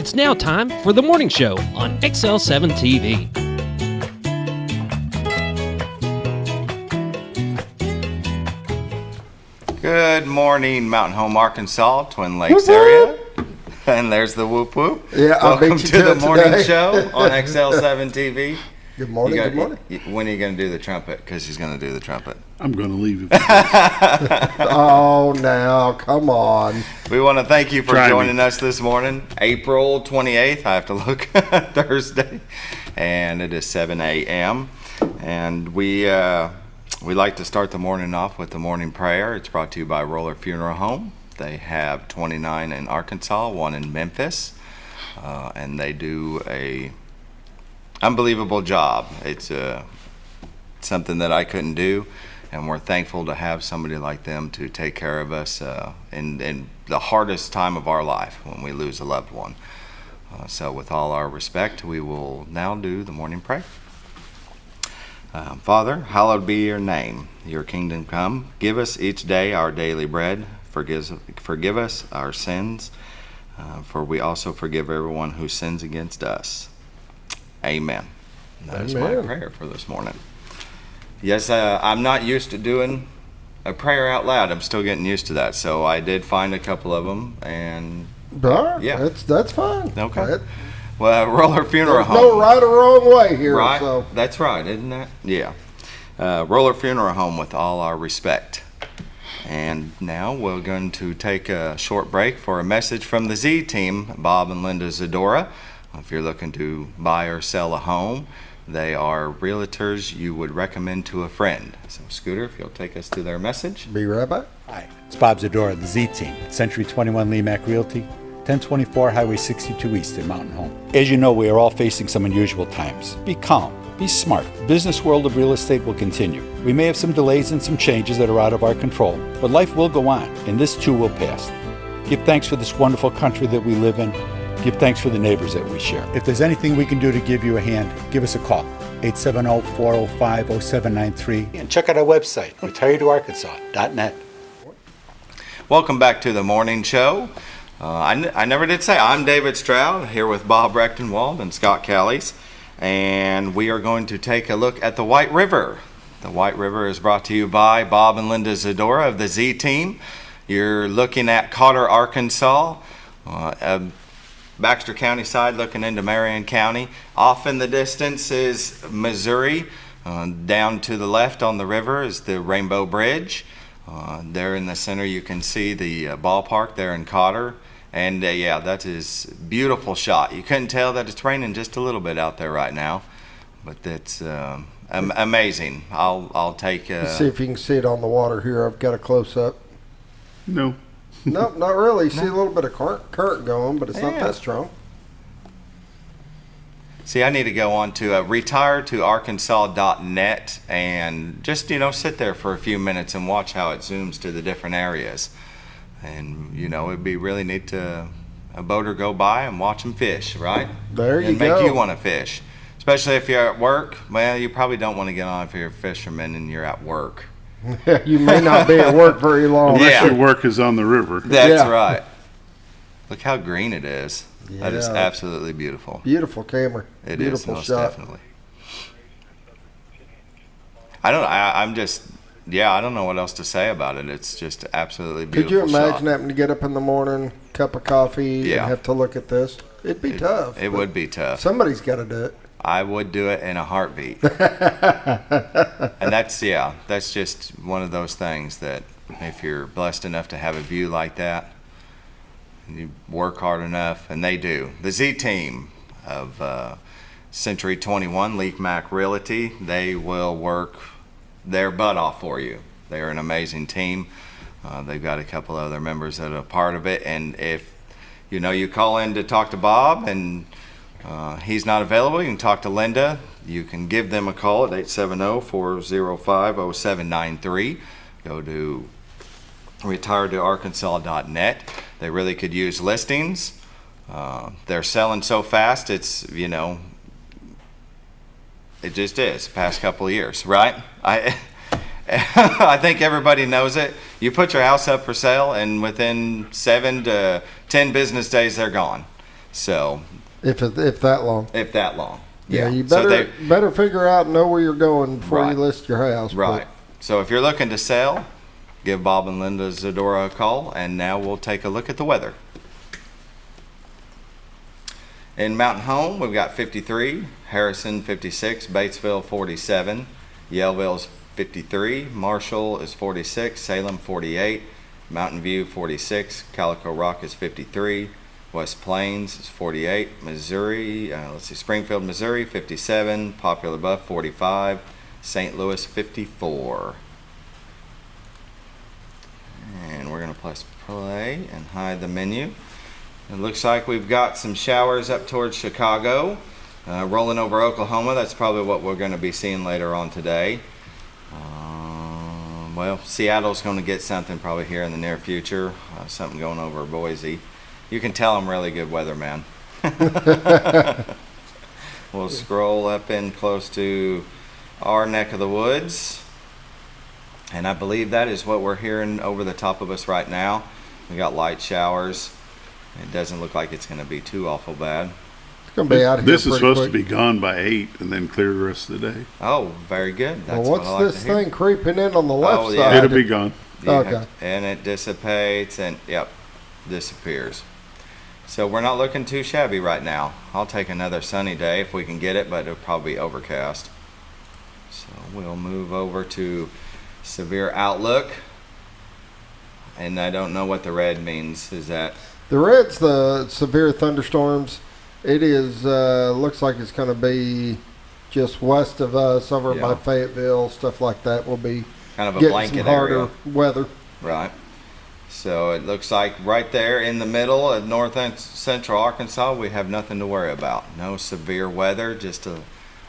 It's now time for the morning show on XL7-TV. Good morning, Mountain Home, Arkansas, Twin Lakes area. And there's the whoop whoop. Yeah, welcome to the morning today. show on XL7-TV. Good morning, good morning. When are you going to do the trumpet? Because he's going to do the trumpet. I'm going to leave it. Oh, now, come on. We want to thank you for Try me. joining us this morning, April 28th. I have to look, Thursday. And it is 7 a.m. And we like to start the morning off with the morning prayer. It's brought to you by Roller Funeral Home. They have 29 in Arkansas, 1 in Memphis. And they do a unbelievable job. It's something that I couldn't do, and we're thankful to have somebody like them to take care of us in the hardest time of our life when we lose a loved one. So with all our respect, we will now do the morning prayer. Father, hallowed be your name. Your kingdom come. Give us each day our daily bread. Forgive us our sins, for we also forgive everyone who sins against us. Amen. That is my prayer for this morning. Yes, I'm not used to doing a prayer out loud. I'm still getting used to that. So I did find a couple of them, and Yeah, that's fine. okay. Well, Roller Funeral Home. No right or wrong way here. Right, So. that's right, isn't that? Yeah. Roller Funeral Home, with all our respect. And now we're going to take a short break for a message from the Z team, Bob and Linda Zadora. If you're looking to buy or sell a home, they are realtors you would recommend to a friend. So, Scooter, if you'll take us to their message. Be right back. Hi, it's Bob Zadora, the Z Team at Century 21 Lemac Realty, 1024 Highway 62 East in Mountain Home. As you know, we are all facing some unusual times. Be calm, be smart. The business world of real estate will continue. We may have some delays and some changes that are out of our control, but life will go on, and this too will pass. Give thanks for this wonderful country that we live in. Give thanks for the neighbors that we share. If there's anything we can do to give you a hand, give us a call, 870-405-0793. And check out our website, retiredarkansas.net. Welcome back to the morning show. I never did say I'm David Stroud, here with Bob Rechtenwald and Scott Callies, and we are going to take a look at the White River. The White River is brought to you by Bob and Linda Zadora of the Z Team. You're looking at Cotter, Arkansas, Baxter County side looking into Marion County. Off in the distance is Missouri. Down to the left on the river is the Rainbow Bridge. There in the center you can see the ballpark there in Cotter. And yeah, that is a beautiful shot. You couldn't tell that it's raining just a little bit out there right now, but that's amazing. I'll take Let's see if you can see it on the water here. I've got a close-up. No. Nope, not really. See a little bit of current going, but it's not that strong. See, I need to go on to retiretoarkansas.net and just, sit there for a few minutes and watch how it zooms to the different areas. And, it'd be really neat to a boater go by and watch them fish, right? There you and go. make you want to fish. Especially if you're at work. Well, you probably don't want to get on if you're a fisherman and you're at work. You may not be at work very long. Unless your work is on the river. That's right. Look how green it is. Yeah. That is absolutely beautiful. Beautiful camera. It Beautiful is, most shot. definitely. I don't know what else to say about it. It's just absolutely beautiful. Could you imagine shot. having to get up in the morning, cup of coffee, and have to look at this? It'd be tough. It would be tough. Somebody's got to do it. I would do it in a heartbeat. And that's just one of those things that if you're blessed enough to have a view like that, and you work hard enough, and they do. The Z team of Century 21 Lemac Realty, they will work their butt off for you. They're an amazing team. They've got a couple other members that are part of it, and if you call in to talk to Bob and he's not available, you can talk to Linda. You can give them a call at 870-405-0793. Go to retiredtoarkansas.net. They really could use listings. They're selling so fast, it's, it just is, past couple of years, right? I think everybody knows it. You put your house up for sale, and within 7 to 10 business days, they're gone. So if that long. if that long. Yeah, you So better figure out and know where you're going before Right. you list your house. Right. So if you're looking to sell, give Bob and Linda Zadora a call, and now we'll take a look at the weather. In Mountain Home, we've got 53, Harrison 56, Batesville 47, Yellville's 53, Marshall is 46, Salem 48, Mountain View 46, Calico Rock is 53, West Plains is 48, Missouri, Springfield, Missouri 57, Popular Bluff 45, St. Louis 54. And we're going to press play and hide the menu. It looks like we've got some showers up towards Chicago, rolling over Oklahoma. That's probably what we're going to be seeing later on today. Well, Seattle's going to get something probably here in the near future, something going over Boise. You can tell I'm really good weatherman. We'll scroll up in close to our neck of the woods. And I believe that is what we're hearing over the top of us right now. We got light showers. It doesn't look like it's going to be too awful bad. It's going to be out of here This is pretty supposed quick. to be gone by 8 and then clear the rest of the day. Oh, very good. That's Well, what's what I like this to hear. thing creeping in on the left Oh, yeah. side? It'll be gone. Yeah, Okay. and it dissipates and disappears. So we're not looking too shabby right now. I'll take another sunny day if we can get it, but it'll probably be overcast. So we'll move over to severe outlook. And I don't know what the red means. Is that The red's the severe thunderstorms. It is looks like it's going to be just west of us, over Yeah. by Fayetteville, stuff like that. Will be kind of a getting blanket some harder area? weather. Right. So it looks like right there in the middle of north and central Arkansas, we have nothing to worry about. No severe weather, just a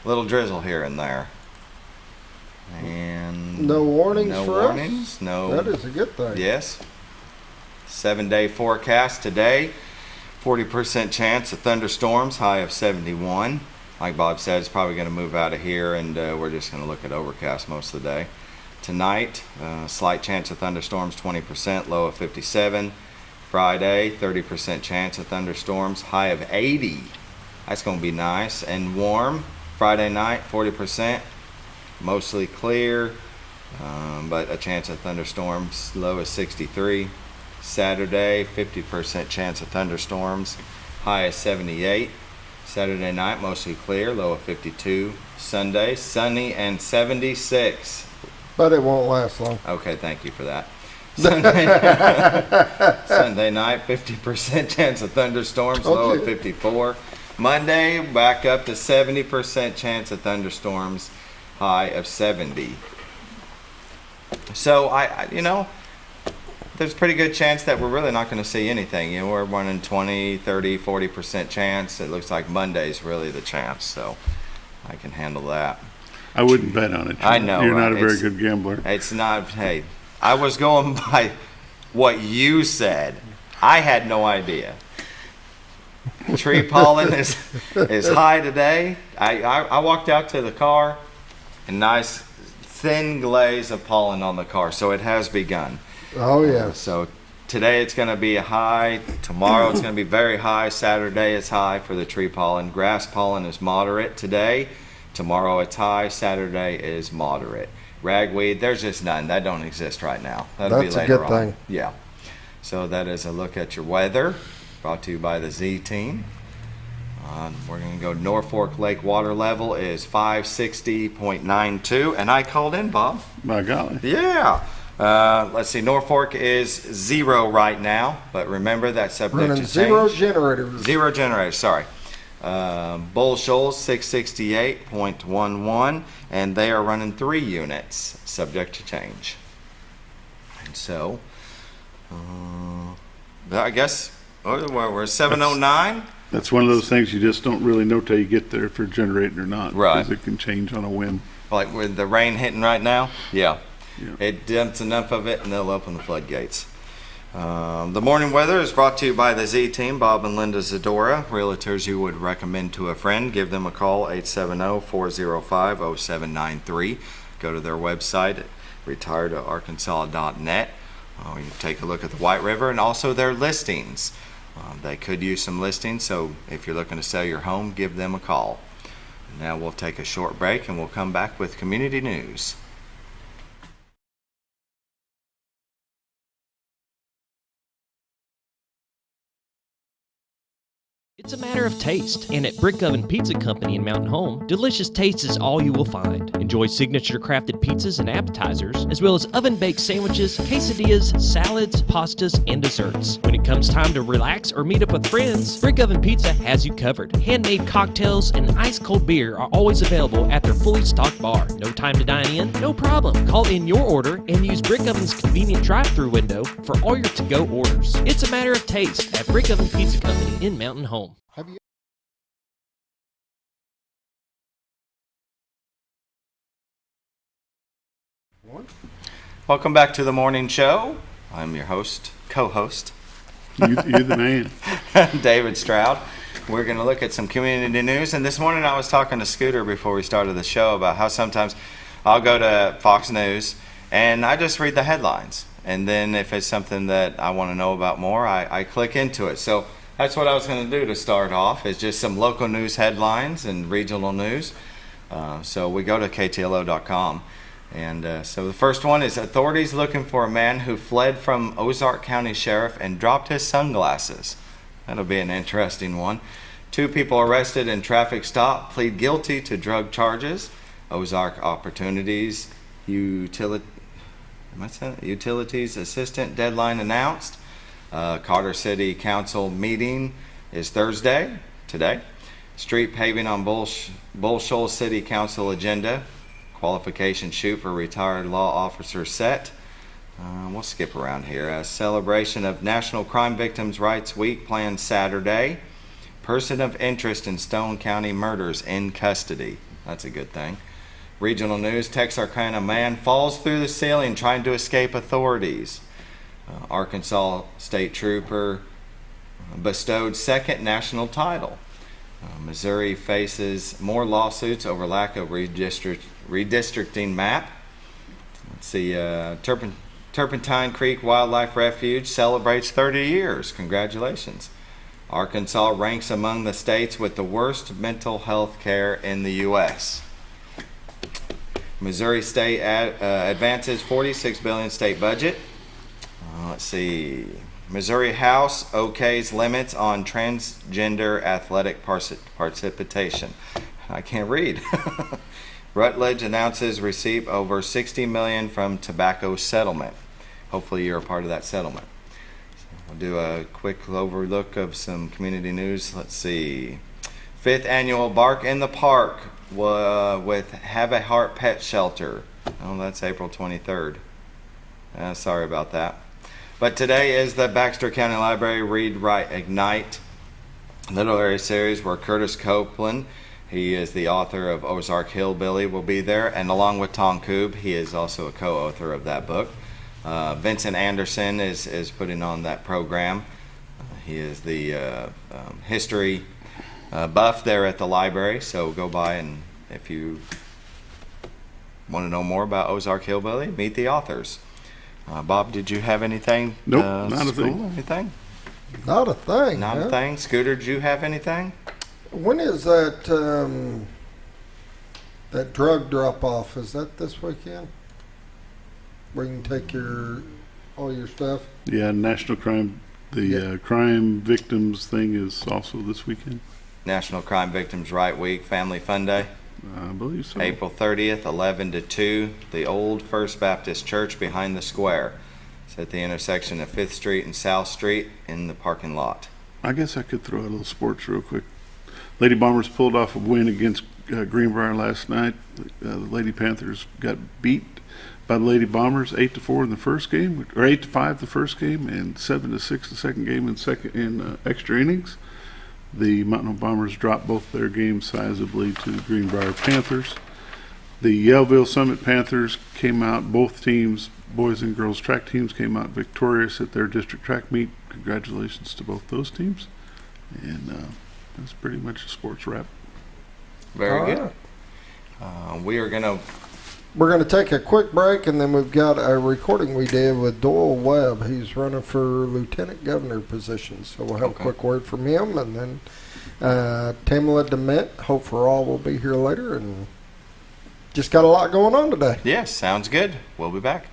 little drizzle here and there. And No warnings no for warnings, us. no. That is a good thing. Yes. 7-day forecast today. 40% chance of thunderstorms, high of 71. Like Bob said, it's probably going to move out of here, and we're just going to look at overcast most of the day. Tonight, slight chance of thunderstorms, 20%, low of 57. Friday, 30% chance of thunderstorms, high of 80. That's going to be nice and warm. Friday night, 40%, mostly clear, but a chance of thunderstorms, low of 63. Saturday, 50% chance of thunderstorms, high of 78. Saturday night, mostly clear, low of 52. Sunday, sunny and 76. But it won't last long. Okay, thank you for that. Sunday, Sunday night, 50% chance of thunderstorms, low of 54. Monday, back up to 70% chance of thunderstorms, high of 70. So, there's a pretty good chance that we're really not going to see anything. We're running 20, 30, 40% chance. It looks like Monday's really the chance, so I can handle that. I wouldn't bet on it. I know, You're right? not a very It's- good gambler. It's not, hey, I was going by what you said. I had no idea. Tree pollen is high today. I walked out to the car, a nice thin glaze of pollen on the car, so it has begun. Oh yeah. So today it's going to be a high. Tomorrow it's going to be very high. Saturday is high for the tree pollen. Grass pollen is moderate today. Tomorrow it's high. Saturday is moderate. Ragweed, there's just none. That don't exist right now. That'll That's be a later good on. thing. Yeah. So that is a look at your weather, brought to you by the Z Team. We're going to go Norfolk Lake water level is 560.92, and I called in, Bob. By golly. Yeah. Let's see. Norfolk is 0 right now, but remember that's subject Running to zero change. generators. 0 generators. Sorry. Bull Shoals 668.11, and they are running 3 units, subject to change. And so, I guess we're 709. That's one of those things you just don't really know till you get there if you're generating or not. Right. Because it can change on a whim. Like with the rain hitting right now. Yeah. Yeah. It dumps enough of it, and they'll open the floodgates. The morning weather is brought to you by the Z Team, Bob and Linda Zadora, realtors you would recommend to a friend. Give them a call, 870-405-0793. Go to their website at retiredarkansas.net. You take a look at the White River and also their listings. They could use some listings, so if you're looking to sell your home, give them a call. Now we'll take a short break and we'll come back with community news. It's a matter of taste, and at Brick Oven Pizza Company in Mountain Home, delicious taste is all you will find. Enjoy signature crafted pizzas and appetizers, as well as oven-baked sandwiches, quesadillas, salads, pastas, and desserts. When it comes time to relax or meet up with friends, Brick Oven Pizza has you covered. Handmade cocktails and ice-cold beer are always available at their fully stocked bar. No time to dine in? No problem. Call in your order and use Brick Oven's convenient drive-thru window for all your to-go orders. It's a matter of taste at Brick Oven Pizza Company in Mountain Home. Have you? Welcome back to the morning show. I'm your co-host, You're the man. David Stroud. We're going to look at some community news. And this morning I was talking to Scooter before we started the show about how sometimes I'll go to Fox News and I just read the headlines. And then if it's something that I want to know about more, I click into it. So that's what I was going to do to start off, is just some local news headlines and regional news. So we go to ktlo.com. And so the first one is authorities looking for a man who fled from Ozark County Sheriff and dropped his sunglasses. That'll be an interesting one. 2 people arrested in traffic stop plead guilty to drug charges. Ozark Opportunities Utilities Assistant deadline announced. Carter City Council meeting is Thursday, today. Street paving on Bull Shoals City Council agenda. Qualification shoot for retired law officer set. We'll skip around here. A celebration of National Crime Victims' Rights Week planned Saturday. Person of interest in Stone County murders in custody. That's a good thing. Regional news, Texarkana man falls through the ceiling trying to escape authorities. Arkansas State Trooper bestowed second national title. Missouri faces more lawsuits over lack of redistricting map. Let's see, Turpentine Creek Wildlife Refuge celebrates 30 years. Congratulations. Arkansas ranks among the states with the worst mental health care in the U.S. Missouri State advances $46 billion state budget. Let's see. Missouri House okays limits on transgender athletic participation. I can't read. Rutledge announces receipt over $60 million from tobacco settlement. Hopefully you're a part of that settlement. So we'll do a quick overlook of some community news. Let's see. 5th annual Bark in the Park with Have a Heart Pet Shelter. Oh, that's April 23rd. Sorry about that. But today is the Baxter County Library Read, Write, Ignite literary series where Curtis Copeland, he is the author of Ozark Hillbilly, will be there. And along with Tom Koob, he is also a co-author of that book. Vincent Anderson is putting on that program. He is the history buff there at the library. So go by, and if you want to know more about Ozark Hillbilly, meet the authors. Bob, did you have anything? Nope, not a thing. Anything? Not a thing. Not a thing. Scooter, did you have anything? When is that that drug drop off? Is that this weekend? Where you can take all your stuff? Yeah, National Crime, Crime Victims thing is also this weekend. National Crime Victims' Right Week, Family Fun Day. I believe so. April 30th, 11 to 2, the old First Baptist Church behind the square. It's at the intersection of 5th Street and South Street in the parking lot. I guess I could throw out a little sports real quick. Lady Bombers pulled off a win against Greenbrier last night. The Lady Panthers got beat by the Lady Bombers 8-4 in the first game, or 8-5 the first game, and 7-6 the second game in extra innings. The Mountain Home Bombers dropped both their games sizably to the Greenbrier Panthers. The Yellville Summit Panthers came out, both teams, boys and girls track teams, came out victorious at their district track meet. Congratulations to both those teams. And that's pretty much a sports wrap. Very good. We are going to We're going to take a quick break, and then we've got a recording we did with Doyle Webb. He's running for lieutenant governor position, so we'll have a quick word from him, and then Tamala Dement, Hope for All, will be here later, and just got a lot going on today. Yes, sounds good. We'll be back.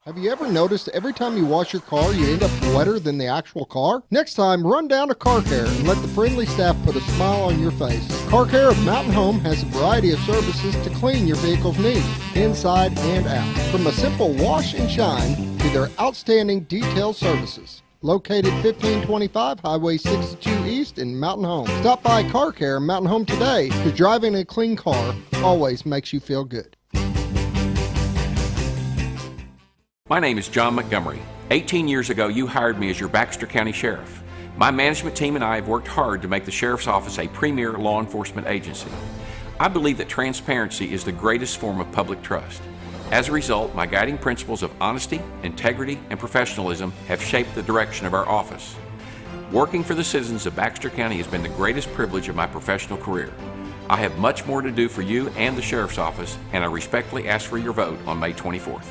Have you ever noticed every time you wash your car, you end up wetter than the actual car? Next time, run down to Car Care and let the friendly staff put a smile on your face. Car Care of Mountain Home has a variety of services to clean your vehicle's needs, inside and out. From a simple wash and shine to their outstanding detailed services. Located 1525 Highway 62 East in Mountain Home. Stop by Car Care Mountain Home today, because driving a clean car always makes you feel good. My name is John Montgomery. 18 years ago, you hired me as your Baxter County Sheriff. My management team and I have worked hard to make the Sheriff's Office a premier law enforcement agency. I believe that transparency is the greatest form of public trust. As a result, my guiding principles of honesty, integrity, and professionalism have shaped the direction of our office. Working for the citizens of Baxter County has been the greatest privilege of my professional career. I have much more to do for you and the Sheriff's Office, and I respectfully ask for your vote on May 24th.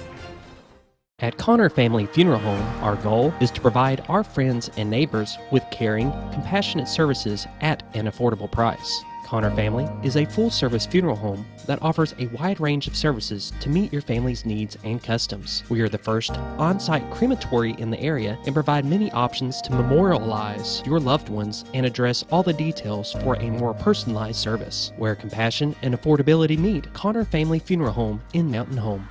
At Connor Family Funeral Home, our goal is to provide our friends and neighbors with caring, compassionate services at an affordable price. Connor Family is a full-service funeral home that offers a wide range of services to meet your family's needs and customs. We are the first on-site crematory in the area and provide many options to memorialize your loved ones and address all the details for a more personalized service. Where compassion and affordability meet, Connor Family Funeral Home in Mountain Home.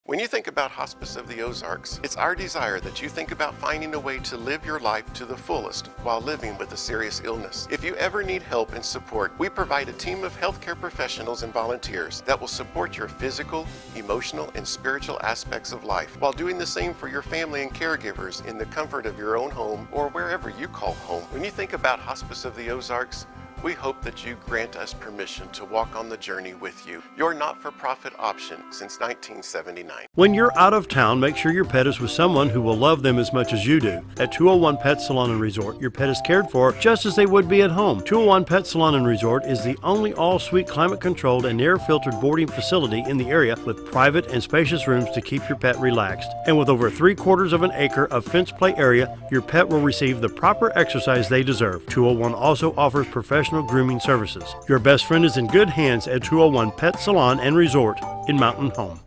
When you think about Hospice of the Ozarks, it's our desire that you think about finding a way to live your life to the fullest while living with a serious illness. If you ever need help and support, we provide a team of healthcare professionals and volunteers that will support your physical, emotional, and spiritual aspects of life while doing the same for your family and caregivers in the comfort of your own home or wherever you call home. When you think about Hospice of the Ozarks, we hope that you grant us permission to walk on the journey with you. Your not-for-profit option since 1979. When you're out of town, make sure your pet is with someone who will love them as much as you do. At 201 Pet Salon and Resort, your pet is cared for just as they would be at home. 201 Pet Salon and Resort is the only all-suite climate-controlled and air-filtered boarding facility in the area with private and spacious rooms to keep your pet relaxed. And with over 3/4 of an acre of fenced play area, your pet will receive the proper exercise they deserve. 201 also offers professional grooming services. Your best friend is in good hands at 201 Pet Salon and Resort in Mountain Home.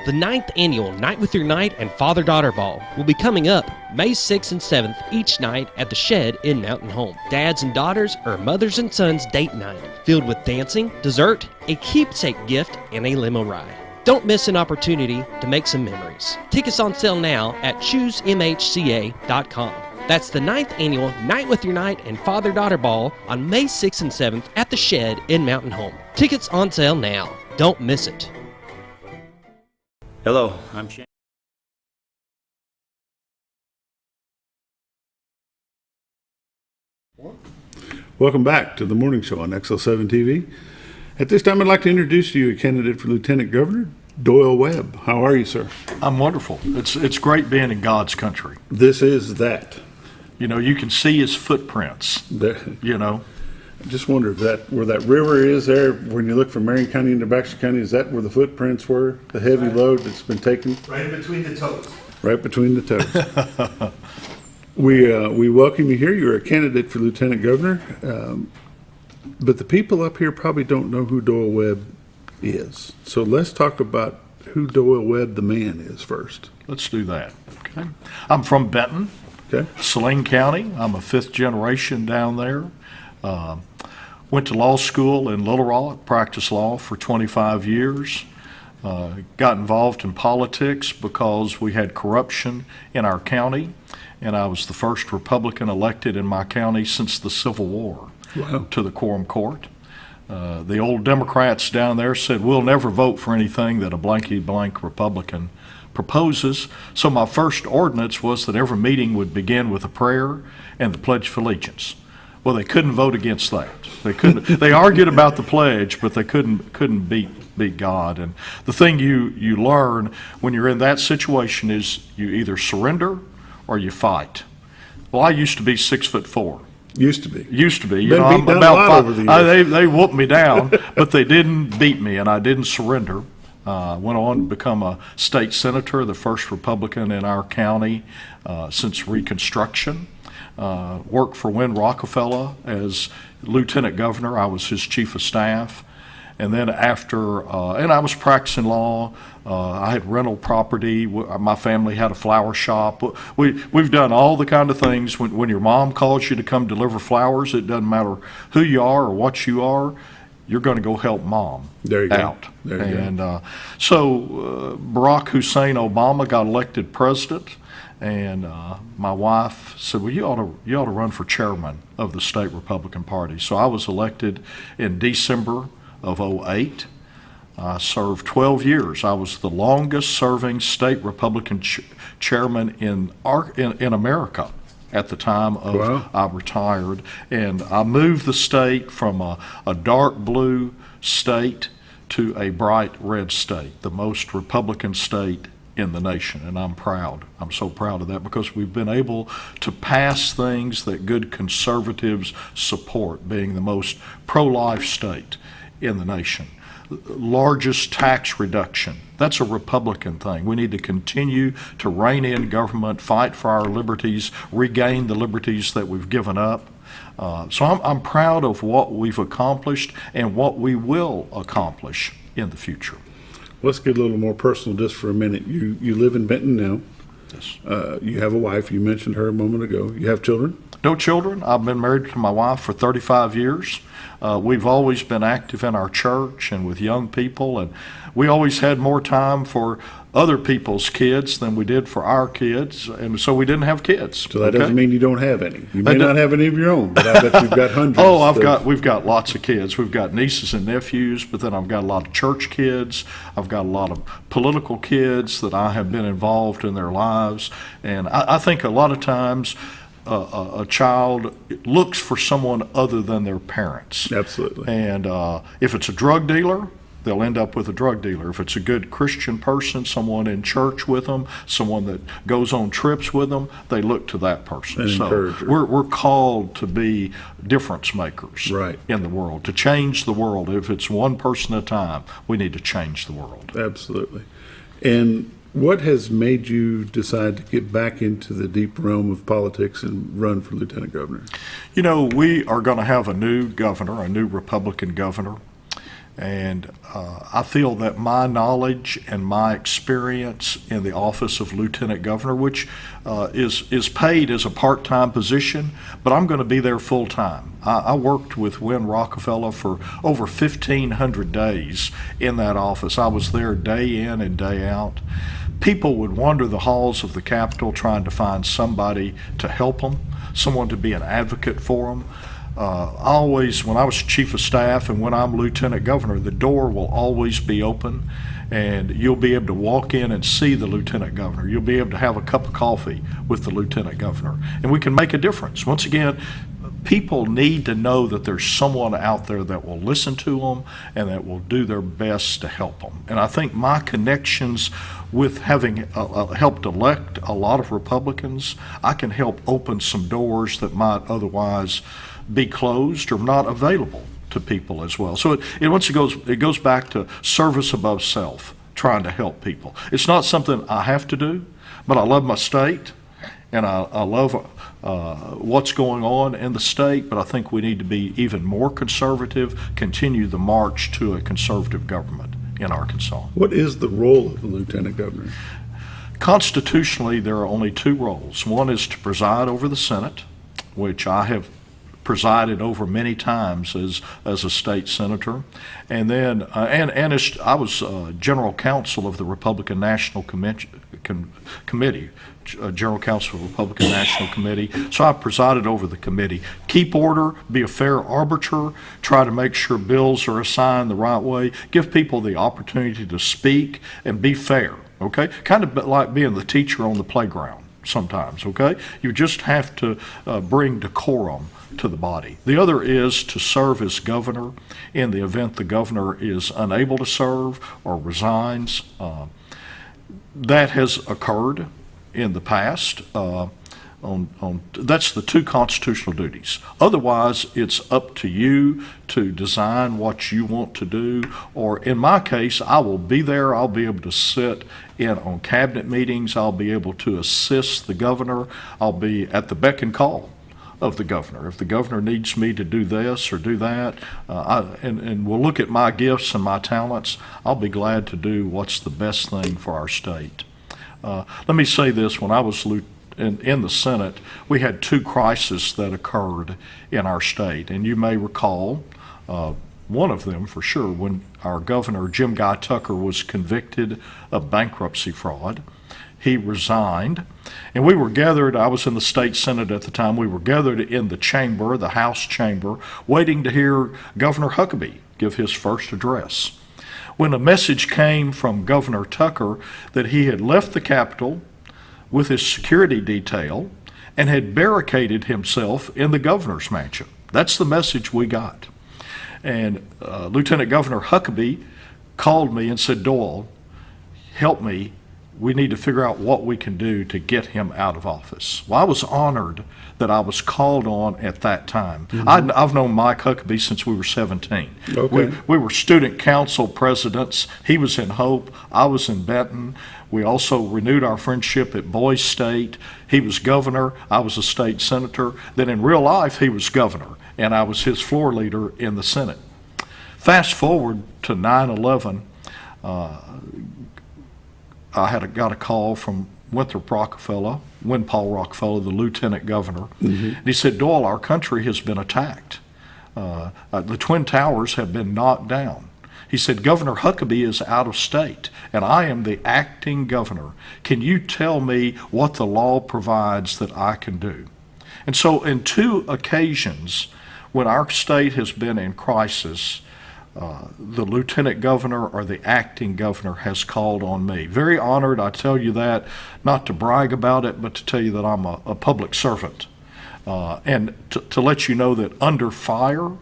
The 9th annual Night with Your Knight and Father-Daughter Ball will be coming up May 6th and 7th each night at the Shed in Mountain Home. Dads and daughters or mothers and sons date night, filled with dancing, dessert, a keepsake gift, and a limo ride. Don't miss an opportunity to make some memories. Tickets on sale now at choosemhca.com. That's the 9th annual Night with Your Knight and Father-Daughter Ball on May 6th and 7th at the Shed in Mountain Home. Tickets on sale now. Don't miss it. Hello, I'm Shane. Welcome back to the morning show on XL7-TV. At this time, I'd like to introduce to you a candidate for Lieutenant Governor, Doyle Webb. How are you, sir? I'm wonderful. It's great being in God's country. This is that. You know, you can see his footprints, you know. I just wonder if where that river is there, when you look from Marion County into Baxter County, is that where the footprints were? The heavy load that's been taken? Right between the toes. Right between the toes. We welcome you here. You're a candidate for Lieutenant Governor. But the people up here probably don't know who Doyle Webb is. So let's talk about who Doyle Webb the man is first. Let's do that. Okay. I'm from Benton, Saline County. I'm a 5th generation down there. Went to law school in Little Rock, practiced law for 25 years. Got involved in politics because we had corruption in our county, and I was the first Republican elected in my county since the Civil War to the Quorum Court. The old Democrats down there said, we'll never vote for anything that a blankety-blank Republican proposes. So my first ordinance was that every meeting would begin with a prayer and the Pledge of Allegiance. Well, they couldn't vote against that. They couldn't. They argued about the pledge, but they couldn't beat God. And the thing you learn when you're in that situation is you either surrender or you fight. Well, I used to be 6'4". Used to be. You Been know, beat I'm down about a lot five. over the years. They whooped me down, but they didn't beat me, and I didn't surrender. Went on to become a state senator, the first Republican in our county since Reconstruction. Worked for Wynn Rockefeller as lieutenant governor. I was his chief of staff. And then after, and I was practicing law. I had rental property. My family had a flower shop. We've done all the kind of things. When your mom calls you to come deliver flowers, it doesn't matter who you are or what you are, you're going to go help mom There you out. go. There you go. So Barack Hussein Obama got elected president. And my wife said, well, you ought to run for chairman of the state Republican Party. So I was elected in December of 2008. I served 12 years. I was the longest serving state Republican chairman in America at the time of I retired. And I moved the state from a dark blue state to a bright red state, the most Republican state in the nation, and I'm proud. I'm so proud of that because we've been able to pass things that good conservatives support, being the most pro-life state in the nation. Largest tax reduction. That's a Republican thing. We need to continue to rein in government, fight for our liberties, regain the liberties that we've given up. So I'm proud of what we've accomplished and what we will accomplish in the future. Let's get a little more personal just for a minute. You live in Benton now. Yes. You have a wife. You mentioned her a moment ago. You have children? No children. I've been married to my wife for 35 years. We've always been active in our church and with young people, and we always had more time for other people's kids than we did for our kids, and so we didn't have kids. So that doesn't mean you don't have any. You may not have any of your own, but I bet you've got hundreds. We've got lots of kids. We've got nieces and nephews, but then I've got a lot of church kids. I've got a lot of political kids that I have been involved in their lives, and I think a lot of times a child looks for someone other than their parents. Absolutely. And if it's a drug dealer, they'll end up with a drug dealer. If it's a good Christian person, someone in church with them, someone that goes on trips with them, they look to that person. And so encourager. we're called to be difference makers in the world, to change the world. If it's one person at a time, we need to change the world. Absolutely. And what has made you decide to get back into the deep realm of politics and run for lieutenant governor? You know, we are going to have a new governor, a new Republican governor. And I feel that my knowledge and my experience in the office of lieutenant governor, which is paid as a part-time position, but I'm going to be there full-time. I worked with Wynn Rockefeller for over 1,500 days in that office. I was there day in and day out. People would wander the halls of the Capitol trying to find somebody to help them, someone to be an advocate for them. Always, when I was chief of staff and when I'm lieutenant governor, the door will always be open, and you'll be able to walk in and see the lieutenant governor. You'll be able to have a cup of coffee with the lieutenant governor, and we can make a difference. Once again, people need to know that there's someone out there that will listen to them and that will do their best to help them. And I think my connections with having helped elect a lot of Republicans, I can help open some doors that might otherwise be closed or not available to people as well. So it goes back to service above self, trying to help people. It's not something I have to do, but I love my state and I love what's going on in the state, but I think we need to be even more conservative, continue the march to a conservative government in Arkansas. What is the role of the lieutenant governor? Constitutionally, there are only two roles. One is to preside over the Senate, which I have presided over many times as a state senator, and then I was general counsel of the Republican National Committee, general counsel of the Republican National Committee. So I presided over the committee. Keep order, be a fair arbiter, try to make sure bills are assigned the right way, give people the opportunity to speak, and be fair. Okay, kind of like being the teacher on the playground sometimes. Okay, you just have to bring decorum to the body. The other is to serve as governor in the event the governor is unable to serve or resigns. That has occurred in the past. that's the two constitutional duties. Otherwise, it's up to you to design what you want to do, or in my case, I will be there. I'll be able to sit in on cabinet meetings. I'll be able to assist the governor. I'll be at the beck and call of the governor. If the governor needs me to do this or do that, and we'll look at my gifts and my talents, I'll be glad to do what's the best thing for our state. Let me say this, when I was in the Senate, we had two crises that occurred in our state, and you may recall one of them for sure, when our governor, Jim Guy Tucker, was convicted of bankruptcy fraud. He resigned, and we were gathered, I was in the state Senate at the time, we were gathered in the chamber, the House chamber, waiting to hear Governor Huckabee give his first address. When a message came from Governor Tucker that he had left the Capitol with his security detail and had barricaded himself in the governor's mansion. That's the message we got. And Lieutenant Governor Huckabee called me and said, "Doyle, help me. We need to figure out what we can do to get him out of office." Well, I was honored that I was called on at that time. Mm-hmm. I've known Mike Huckabee since we were 17. Okay. We were student council presidents. He was in Hope. I was in Benton. We also renewed our friendship at Boise State. He was governor. I was a state senator. Then in real life, he was governor, and I was his floor leader in the Senate. Fast forward to 9/11. I got a call from Winthrop Rockefeller, Paul Rockefeller, the lieutenant governor. Mm-hmm. And he said, "Doyle, our country has been attacked. The Twin Towers have been knocked down." He said, "Governor Huckabee is out of state, and I am the acting governor. Can you tell me what the law provides that I can do?" And so in two occasions when our state has been in crisis, the lieutenant governor or the acting governor has called on me. Very honored, I tell you that, not to brag about it, but to tell you that I'm a public servant. And to let you know that under fire,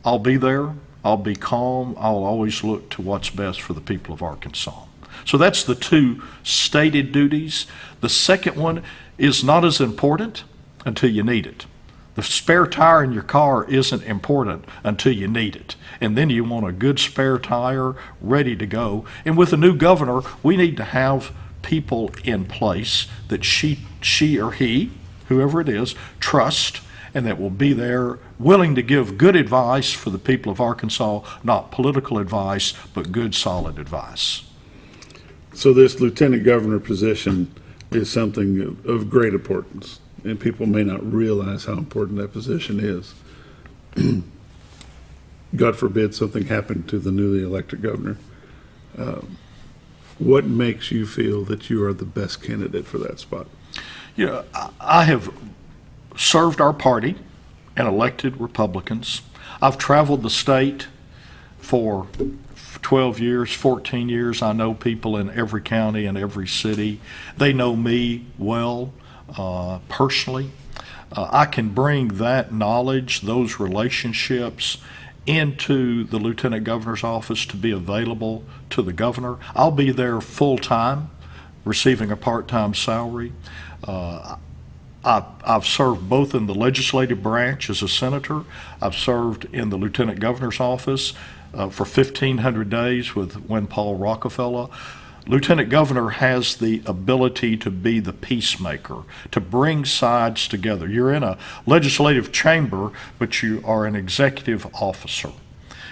I'll be there, I'll be calm, I'll always look to what's best for the people of Arkansas. So that's the two stated duties. The second one is not as important until you need it. The spare tire in your car isn't important until you need it. And then you want a good spare tire ready to go. And with a new governor, we need to have people in place that she or he, whoever it is, trust, and that will be there willing to give good advice for the people of Arkansas, not political advice, but good, solid advice. So this lieutenant governor position is something of great importance, and people may not realize how important that position is. God forbid something happened to the newly elected governor. What makes you feel that you are the best candidate for that spot? Yeah, I have served our party and elected Republicans. I've traveled the state for 12 years, 14 years. I know people in every county and every city. They know me well. Personally, I can bring that knowledge, those relationships into the lieutenant governor's office to be available to the governor. I'll be there full time, receiving a part-time salary. I've served both in the legislative branch as a senator. I've served in the lieutenant governor's office for 1,500 days with Paul Rockefeller. Lieutenant governor has the ability to be the peacemaker, to bring sides together. You're in a legislative chamber, but you are an executive officer.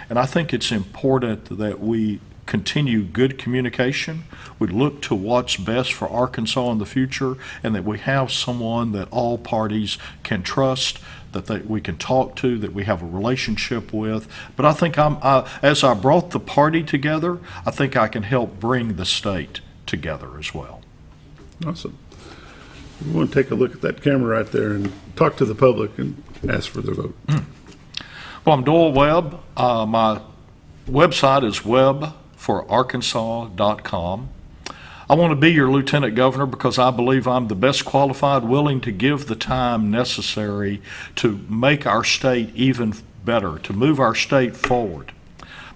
And I think it's important that we continue good communication. We look to what's best for Arkansas in the future, and that we have someone that all parties can trust, that we can talk to, that we have a relationship with. But I think as I brought the party together, I think I can help bring the state together as well. Awesome. We want to take a look at that camera right there and talk to the public and ask for their vote. Well, I'm Doyle Webb. My website is webbforarkansas.com. I want to be your lieutenant governor because I believe I'm the best qualified, willing to give the time necessary to make our state even better, to move our state forward.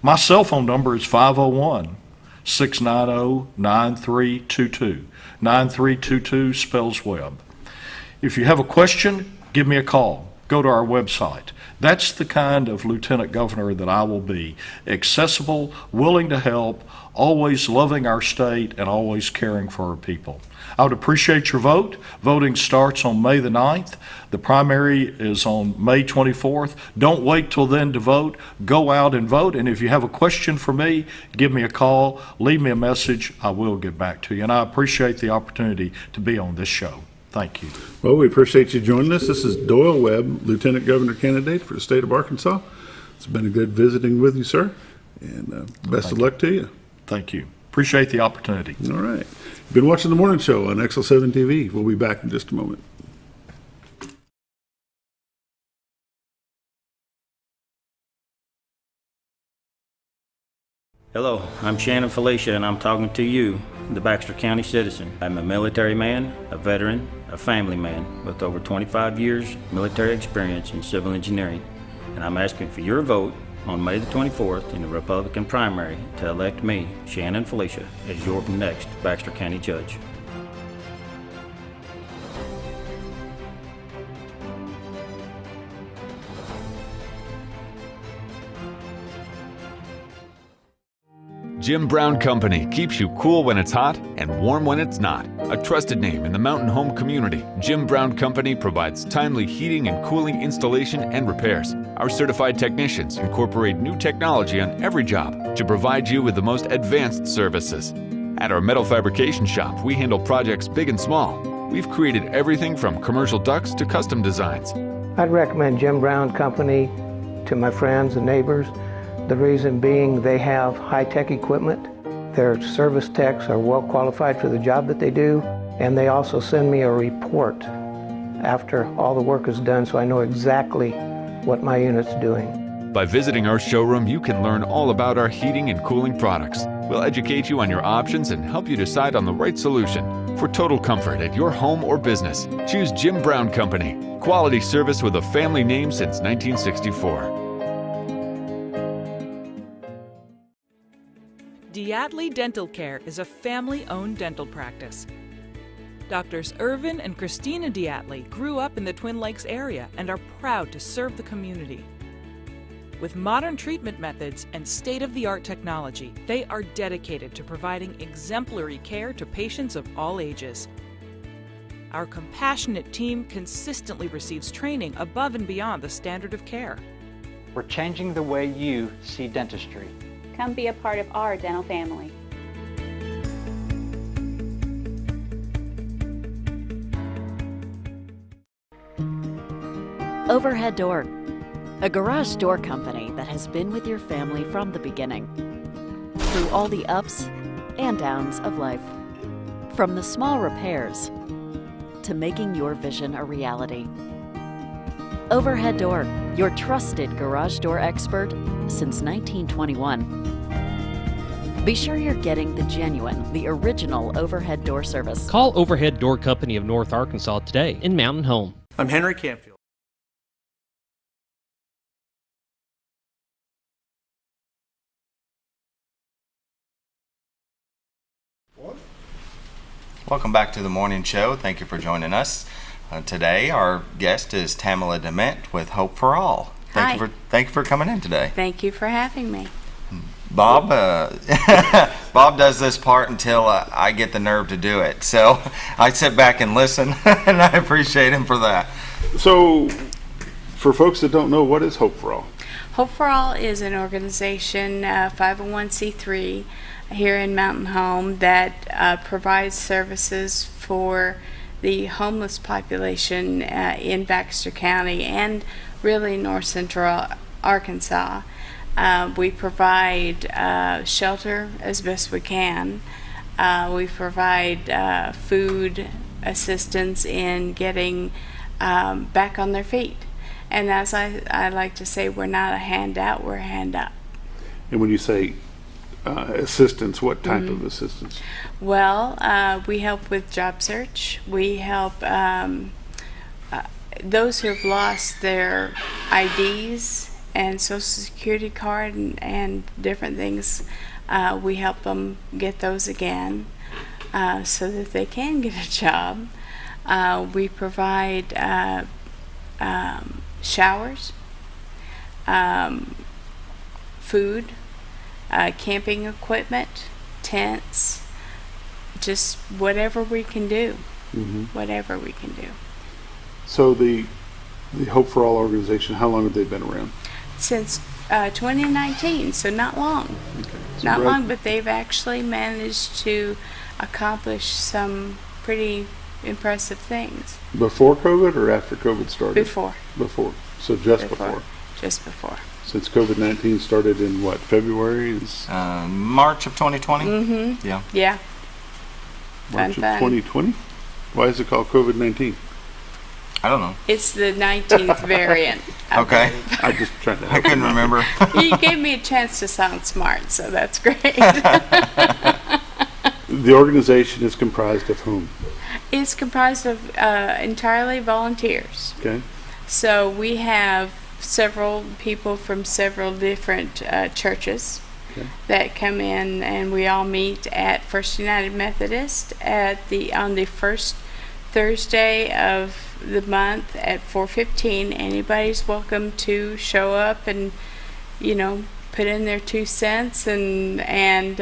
My cell phone number is 501-690-9322. 9322 spells Webb. If you have a question, give me a call. Go to our website. That's the kind of lieutenant governor that I will be. Accessible, willing to help, always loving our state, and always caring for our people. I would appreciate your vote. Voting starts on May the 9th. The primary is on May 24th. Don't wait till then to vote. Go out and vote. And if you have a question for me, give me a call, leave me a message. I will get back to you. And I appreciate the opportunity to be on this show. Thank you. Well, we appreciate you joining us. This is Doyle Webb, Lieutenant Governor candidate for the state of Arkansas. It's been a good visiting with you, sir, and best of luck to you. Thank you. Appreciate the opportunity. All right. You've been watching the morning show on XL7-TV. We'll be back in just a moment. Hello, I'm Shannon Felicia, and I'm talking to you, the Baxter County citizen. I'm a military man, a veteran, a family man with over 25 years military experience in civil engineering, and I'm asking for your vote on May the 24th in the Republican primary to elect me, Shannon Felicia, as your next Baxter County judge. Jim Brown Company keeps you cool when it's hot and warm when it's not. A trusted name in the mountain home community, Jim Brown Company provides timely heating and cooling installation and repairs. Our certified technicians incorporate new technology on every job to provide you with the most advanced services. At our metal fabrication shop, we handle projects big and small. We've created everything from commercial ducts to custom designs. I'd recommend Jim Brown Company to my friends and neighbors. The reason being they have high-tech equipment. Their service techs are well qualified for the job that they do, and they also send me a report after all the work is done so I know exactly what my unit's doing. By visiting our showroom, you can learn all about our heating and cooling products. We'll educate you on your options and help you decide on the right solution. For total comfort at your home or business, choose Jim Brown Company. Quality service with a family name since 1964. Diatley Dental Care is a family-owned dental practice. Doctors Irvin and Christina Diatley grew up in the Twin Lakes area and are proud to serve the community. With modern treatment methods and state-of-the-art technology, they are dedicated to providing exemplary care to patients of all ages. Our compassionate team consistently receives training above and beyond the standard of care. We're changing the way you see dentistry. Come be a part of our dental family. Overhead Door, a garage door company that has been with your family from the beginning, through all the ups and downs of life. From the small repairs to making your vision a reality. Overhead Door, your trusted garage door expert since 1921. Be sure you're getting the genuine, the original overhead door service. Call Overhead Door Company of North Arkansas today in Mountain Home. I'm Henry Canfield. Welcome back to the morning show. Thank you for joining us. Today, our guest is Tamala Dement with Hope for All. Thank you for coming in today. Thank you for having me. Bob, Bob does this part until I get the nerve to do it. So I sit back and listen, and I appreciate him for that. So, for folks that don't know, what is Hope for All? Hope for All is an organization, 501c3 here in Mountain Home that provides services for the homeless population in Baxter County and really north central Arkansas. We provide shelter as best we can. We provide food assistance in getting back on their feet. And as I like to say, we're not a handout, we're a hand up. And when you say assistance, what type of assistance? Well, we help with job search. We help those who have lost their IDs and Social Security card and different things. We help them get those again so that they can get a job. We provide showers, food, camping equipment, tents, just whatever we can do. Whatever we can do. So the Hope for All organization, how long have they been around? Since 2019, so not long. So Not long, but they've actually managed to accomplish some pretty impressive things. Before COVID or after COVID started? Before. Before. So just before. Just before. Since COVID-19 started in what, February? March of 2020? Mm-hmm. Yeah. Yeah. March of Fun. 2020? Why is it called COVID-19? I don't know. It's the 19th variant. Okay. I just trying to. I couldn't remember. You gave me a chance to sound smart, so that's great. The organization is comprised of whom? It's comprised of entirely volunteers. Okay. So we have several people from several different churches that come in, and we all meet at First United Methodist on the first Thursday of the month at 4:15. Anybody's welcome to show up and, put in their 2 cents and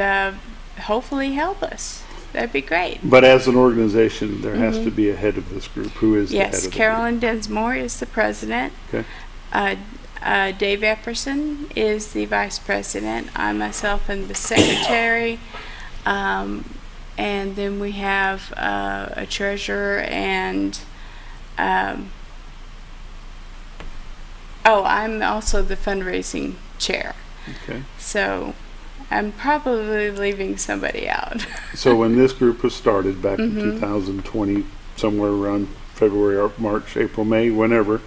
hopefully help us. That'd be great. But as an organization, there has to be a head of this group. Who is the head of the group? Yes, Carolyn Densmore is the president. Okay. Dave Epperson is the vice president. I myself am the secretary. And then we have a treasurer and I'm also the fundraising chair. Okay. So I'm probably leaving somebody out. So when this group was started back in 2020, somewhere around February, or March, April, May, whenever,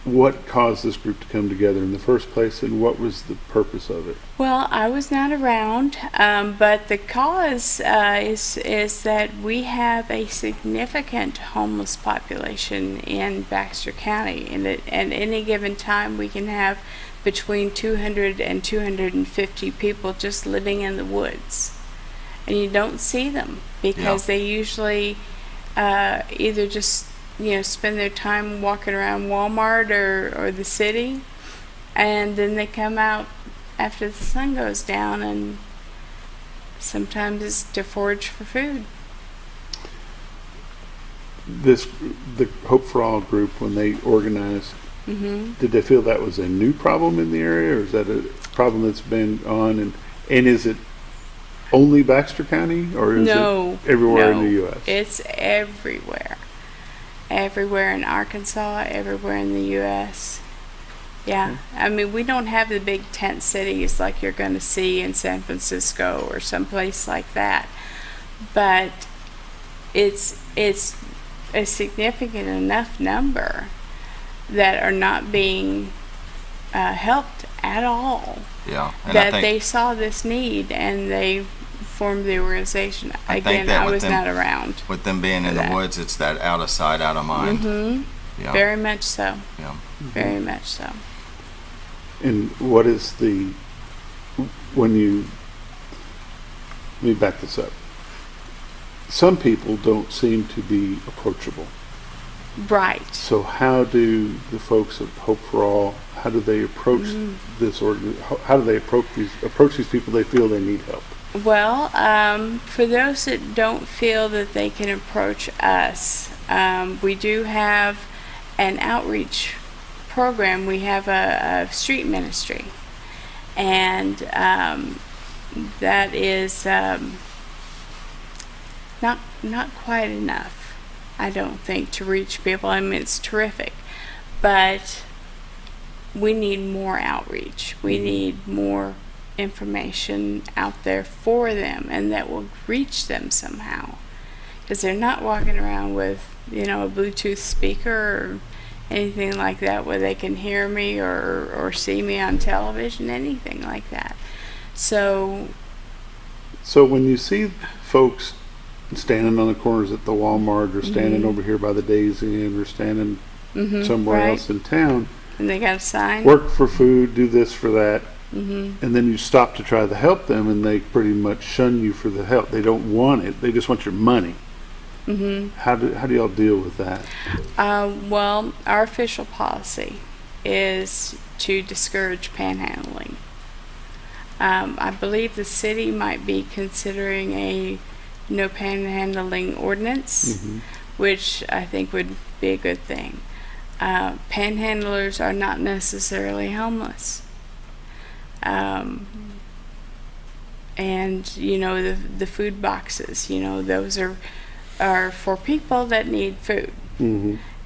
what caused this group to come together in the first place, and what was the purpose of it? Well, I was not around, but the cause is that we have a significant homeless population in Baxter County, and at any given time we can have between 200 and 250 people just living in the woods, and you don't see them because they usually either just spend their time walking around Walmart or the city, and then they come out after the sun goes down, and sometimes it's to forage for food. The Hope for All group, when they organized, did they feel that was a new problem in the area, or is that a problem that's been on, and is it only Baxter County, or is it everywhere in the U.S.? It's everywhere. Everywhere in Arkansas, everywhere in the U.S. Yeah, I mean, we don't have the big tent cities like you're going to see in San Francisco or someplace like that, but it's a significant enough number that are not being helped at all. Yeah, and that they saw this need and they formed the organization. Again, I was not around. With them being in the woods, it's that out of sight, out of mind. Yeah. Very much so. Yeah. Very much so. And what is let me back this up. Some people don't seem to be approachable. Right. So how do the folks at Hope for All, how do they approach how do they approach these people they feel they need help? Well, for those that don't feel that they can approach us, we do have an outreach program. We have a street ministry, and that is not quite enough, I don't think, to reach people. I mean, it's terrific, but we need more outreach. We need more information out there for them, and that will reach them somehow, because they're not walking around with a Bluetooth speaker or anything like that where they can hear me or see me on television, anything like that. So when you see folks standing on the corners at the Walmart, or standing over here by the Days Inn, or standing somewhere else in town, and they got a sign, work for food, do this for that, and then you stop to try to help them, and they pretty much shun you for the help. They don't want it. They just want your money. How do y'all deal with that? Well, our official policy is to discourage panhandling. I believe the city might be considering a no panhandling ordinance, which I think would be a good thing. Panhandlers are not necessarily homeless. And you know, the food boxes, you know, those are for people that need food.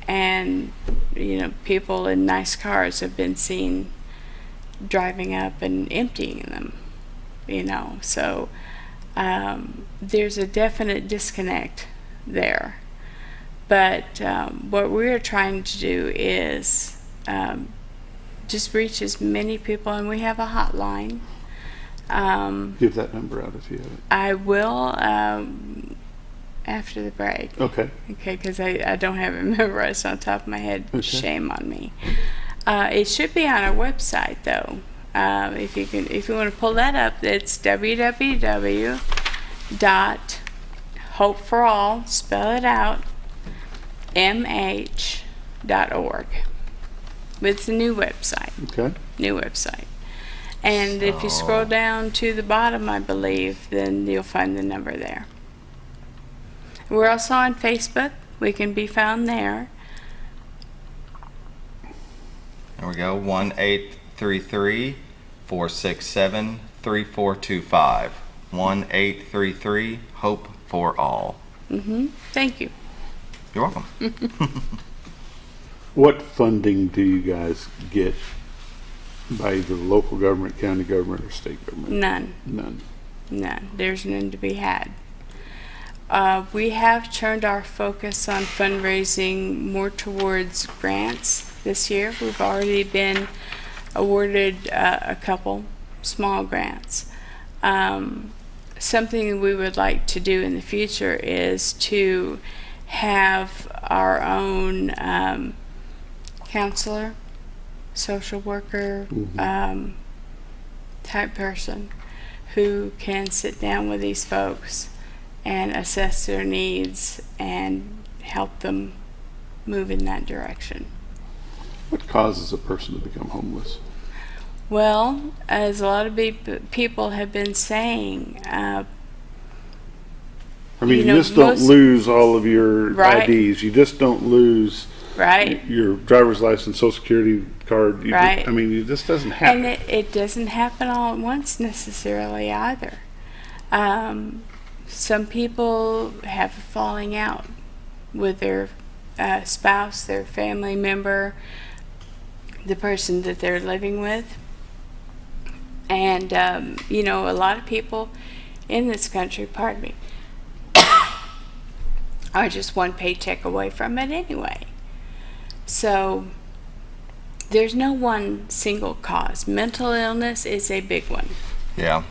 And you know, people in nice cars have been seen driving up and emptying them, you know, so there's a definite disconnect there. But what we're trying to do is just reach as many people, and we have a hotline. Give that number out if you have it. I will after the break. Okay. Okay, because I don't have it memorized on top of my head. Okay. Shame on me. It should be on our website, though. If you want to pull that up, it's www.hopeforall, spell it out, mh.org. It's a new website. Okay. New website. And if you scroll down to the bottom, I believe, then you'll find the number there. We're also on Facebook. We can be found there. There we go. 1-833-467-3425. 1-833-HOPE-FOR-ALL. Thank you. You're welcome. What funding do you guys get by either local government, county government, or state government? None. There's none to be had. We have turned our focus on fundraising more towards grants this year. We've already been awarded a couple small grants. Something we would like to do in the future is to have our own counselor, social worker type person who can sit down with these folks and assess their needs and help them move in that direction. What causes a person to become homeless? Well, as a lot of people have been saying, you just don't lose all of your Right. IDs. You just don't lose Right. your driver's license, social security card. Right. It just doesn't happen. And it doesn't happen all at once necessarily either. Some people have a falling out with their spouse, their family member, the person that they're living with. And, you know, a lot of people in this country, pardon me, are just one paycheck away from it anyway. So there's no one single cause. Mental illness is a big one. Yeah.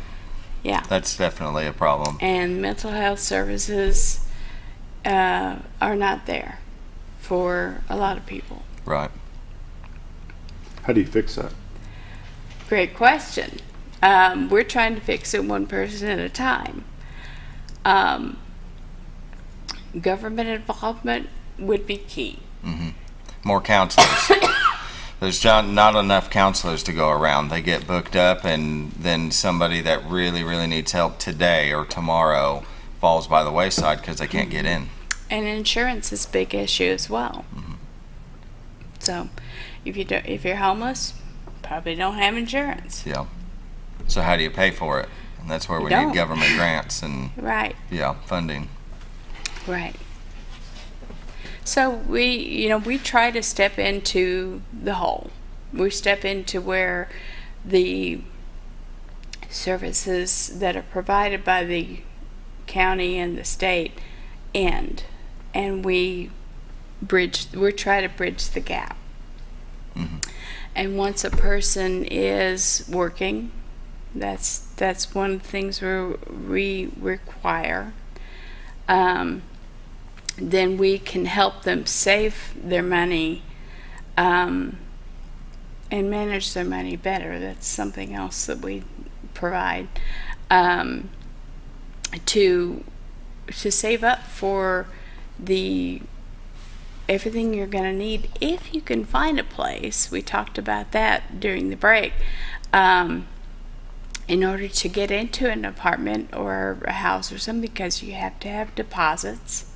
Yeah. That's definitely a problem. And mental health services are not there for a lot of people. Right. How do you fix that? Great question. We're trying to fix it one person at a time. Government involvement would be key. More counselors. There's not enough counselors to go around. They get booked up, and then somebody that really, really needs help today or tomorrow falls by the wayside because they can't get in. And insurance is a big issue as well. So, if you're homeless, probably don't have insurance. Yeah. So how do you pay for it? And that's where we don't. need government grants and funding. Right. So we try to step into the hole. We step into where the services that are provided by the county and the state end, and we try to bridge the gap. And once a person is working, that's one of the things we require. Then we can help them save their money and manage their money better. That's something else that we provide to save up for everything you're going to need if you can find a place. We talked about that during the break. In order to get into an apartment or a house or something, because you have to have deposits.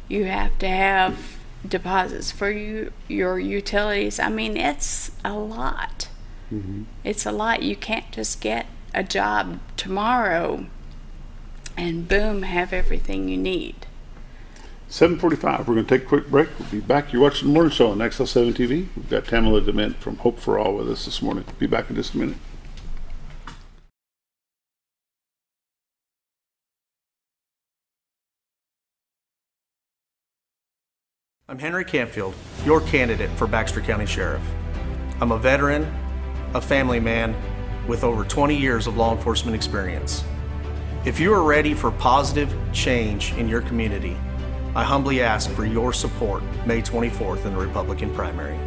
You have to have deposits for your utilities. I mean, it's a lot. Mm-hmm. It's a lot. You can't just get a job tomorrow and boom, have everything you need. 7:45. We're going to take a quick break. We'll be back. You're watching the morning show on XL7-TV. We've got Tamala Dement from Hope for All with us this morning. Be back in just a minute. I'm Henry Canfield, your candidate for Baxter County Sheriff. I'm a veteran, a family man with over 20 years of law enforcement experience. If you are ready for positive change in your community, I humbly ask for your support May 24th in the Republican primary.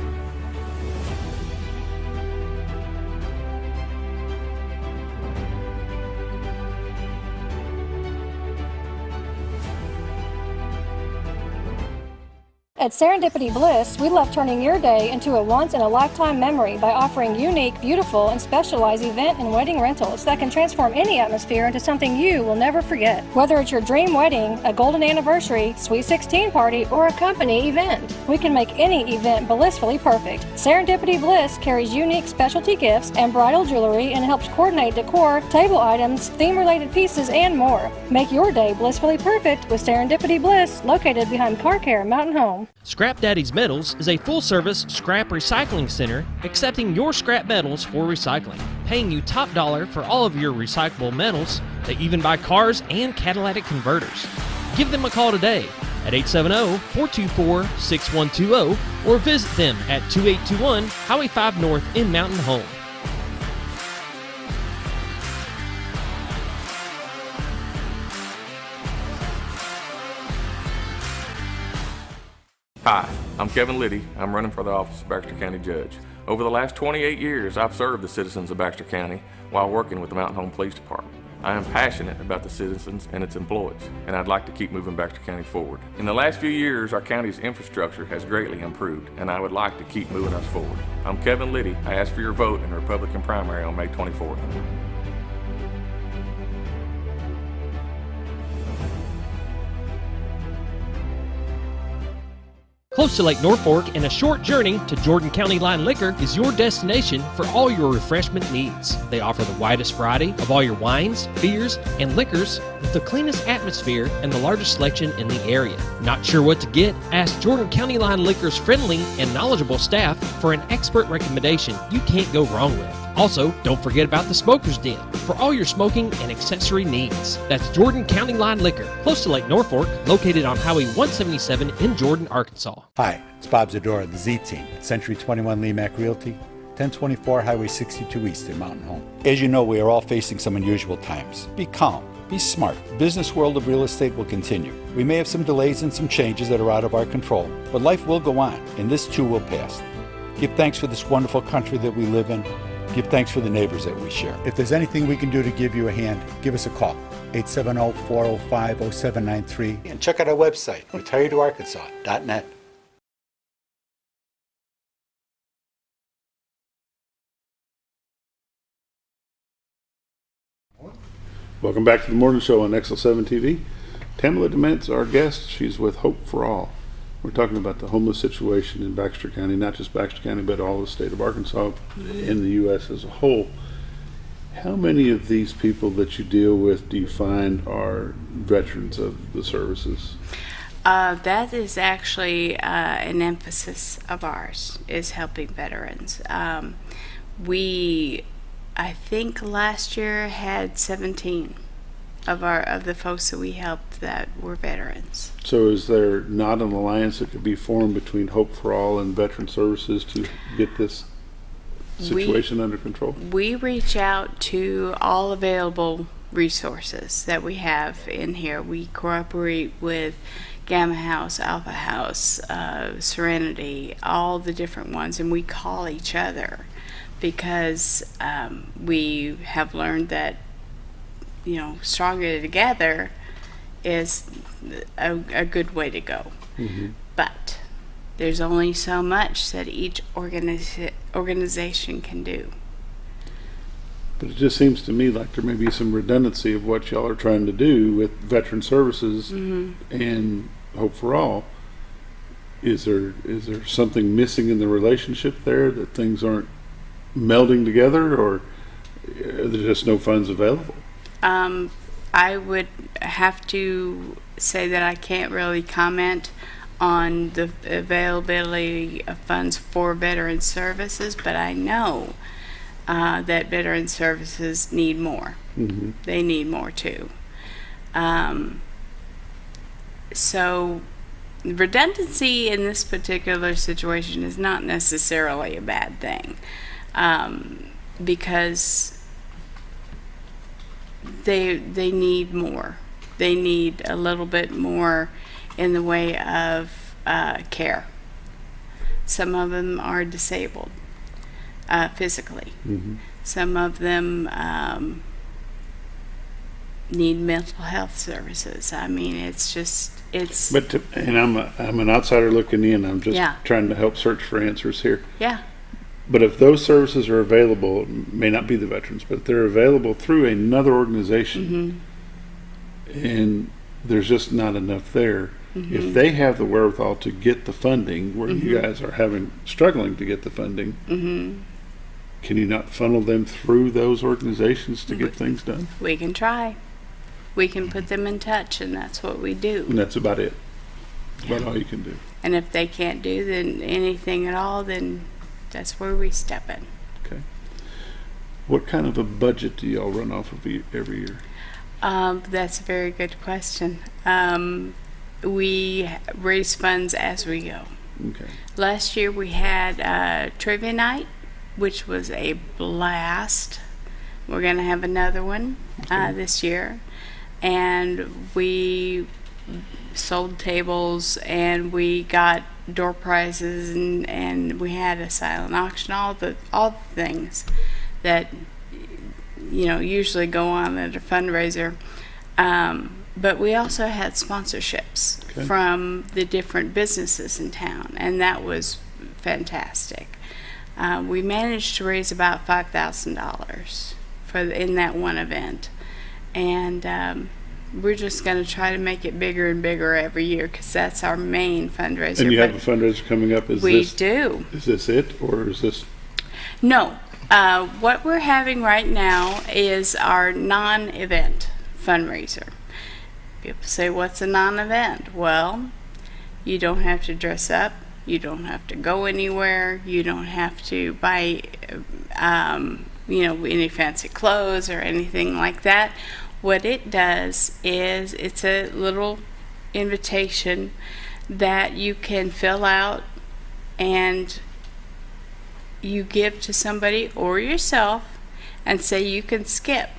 At Serendipity Bliss, we love turning your day into a once-in-a-lifetime memory by offering unique, beautiful, and specialized event and wedding rentals that can transform any atmosphere into something you will never forget. Whether it's your dream wedding, a golden anniversary, sweet 16 party, or a company event, we can make any event blissfully perfect. Serendipity Bliss carries unique specialty gifts and bridal jewelry and helps coordinate decor, table items, theme-related pieces, and more. Make your day blissfully perfect with Serendipity Bliss, located behind Car Care Mountain Home. Scrap Daddy's Metals is a full-service scrap recycling center accepting your scrap metals for recycling, paying you top dollar for all of your recyclable metals. They even buy cars and catalytic converters. Give them a call today at 870-424-6120 or visit them at 2821 Highway 5 North in Mountain Home. Hi, I'm Kevin Liddy. I'm running for the office of Baxter County Judge. Over the last 28 years, I've served the citizens of Baxter County while working with the Mountain Home Police Department. I am passionate about the citizens and its employees, and I'd like to keep moving Baxter County forward. In the last few years, our county's infrastructure has greatly improved, and I would like to keep moving us forward. I'm Kevin Liddy. I ask for your vote in the Republican primary on May 24th. Close to Lake Norfolk and a short journey to Jordan County Line Liquor is your destination for all your refreshment needs. They offer the widest variety of all your wines, beers, and liquors with the cleanest atmosphere and the largest selection in the area. Not sure what to get? Ask Jordan County Line Liquor's friendly and knowledgeable staff for an expert recommendation you can't go wrong with. Also, don't forget about the Smoker's Den for all your smoking and accessory needs. That's Jordan County Line Liquor, close to Lake Norfolk, located on Highway 177 in Jordan, Arkansas. Hi, it's Bob Zadora, the Z-Team at Century 21 Lemac Realty, 1024 Highway 62 East in Mountain Home. As you know, we are all facing some unusual times. Be calm. Be smart. The business world of real estate will continue. We may have some delays and some changes that are out of our control, but life will go on, and this too will pass. Give thanks for this wonderful country that we live in. Give thanks for the neighbors that we share. If there's anything we can do to give you a hand, give us a call. 870-405-0793. And check out our website, retiredtoarkansas.net. Welcome back to the morning show on XL7-TV. Tamala Dement's our guest. She's with Hope for All. We're talking about the homeless situation in Baxter County, not just Baxter County, but all the state of Arkansas and the U.S. as a whole. How many of these people that you deal with do you find are veterans of the services? That is actually an emphasis of ours, is helping veterans. We, I think last year, had 17 of the folks that we helped that were veterans. So is there not an alliance that could be formed between Hope for All and Veteran Services to get this situation under control? We reach out to all available resources that we have in here. We cooperate with Gamma House, Alpha House, Serenity, all the different ones, and we call each other because we have learned that, you know, stronger together is a good way to go. Mm-hmm. But there's only so much that each organization can do. But it just seems to me like there may be some redundancy of what y'all are trying to do with veteran services and Hope for All. Is there something missing in the relationship there, that things aren't melding together, or are there just no funds available? I would have to say that I can't really comment on the availability of funds for veteran services, but I know that veteran services need more. Mm-hmm. They need more too. So redundancy in this particular situation is not necessarily a bad thing, because they need more. They need a little bit more in the way of care. Some of them are disabled physically. Mm-hmm. Some of them need mental health services. I mean, it's just, it's... And I'm an outsider looking in. I'm just Yeah. trying to help search for answers here. Yeah. But if those services are available, it may not be the veterans, but they're available through another organization, and there's just not enough there. If they have the wherewithal to get the funding, where you guys are struggling to get the funding, can you not funnel them through those organizations to get things done? We can try. We can put them in touch, and that's what we do. And that's about it. That's about all you can do. And if they can't do then anything at all, then that's where we step in. Okay. What kind of a budget do y'all run off of every year? That's a very good question. We raise funds as we go. Okay. Last year we had trivia night, which was a blast. We're going to have another one this year. And we sold tables, and we got door prizes, and we had a silent auction, all the things that usually go on at a fundraiser. But we also had sponsorships from the different businesses in town, and that was fantastic. We managed to raise about $5,000 in that one event, and we're just going to try to make it bigger and bigger every year, because that's our main fundraiser. And you have a fundraiser coming up. We do. Is this it, or is this? No. What we're having right now is our non-event fundraiser. People say, what's a non-event? Well, you don't have to dress up. You don't have to go anywhere. You don't have to buy, any fancy clothes or anything like that. What it does is it's a little invitation that you can fill out, and you give to somebody or yourself, and say you can skip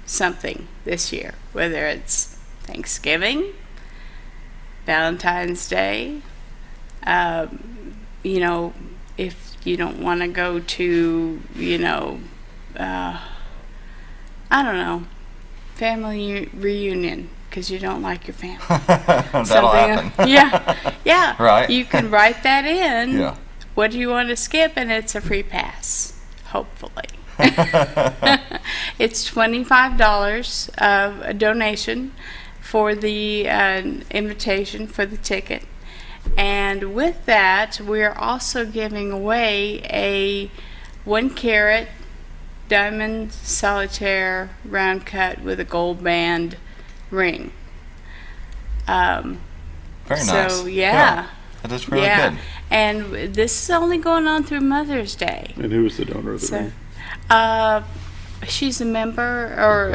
something this year, whether it's Thanksgiving, Valentine's Day, if you don't want to go to, I don't know, family reunion because you don't like your family. That'll happen. Yeah. Right. You can write that in. Yeah. What do you want to skip? And it's a free pass, hopefully. It's $25 of a donation for the invitation for the ticket. And with that, we're also giving away a 1-carat diamond solitaire round cut with a gold band ring. Very nice. So, yeah. That is really good. And this is only going on through Mother's Day. And who is the donor of the ring? She's a member, or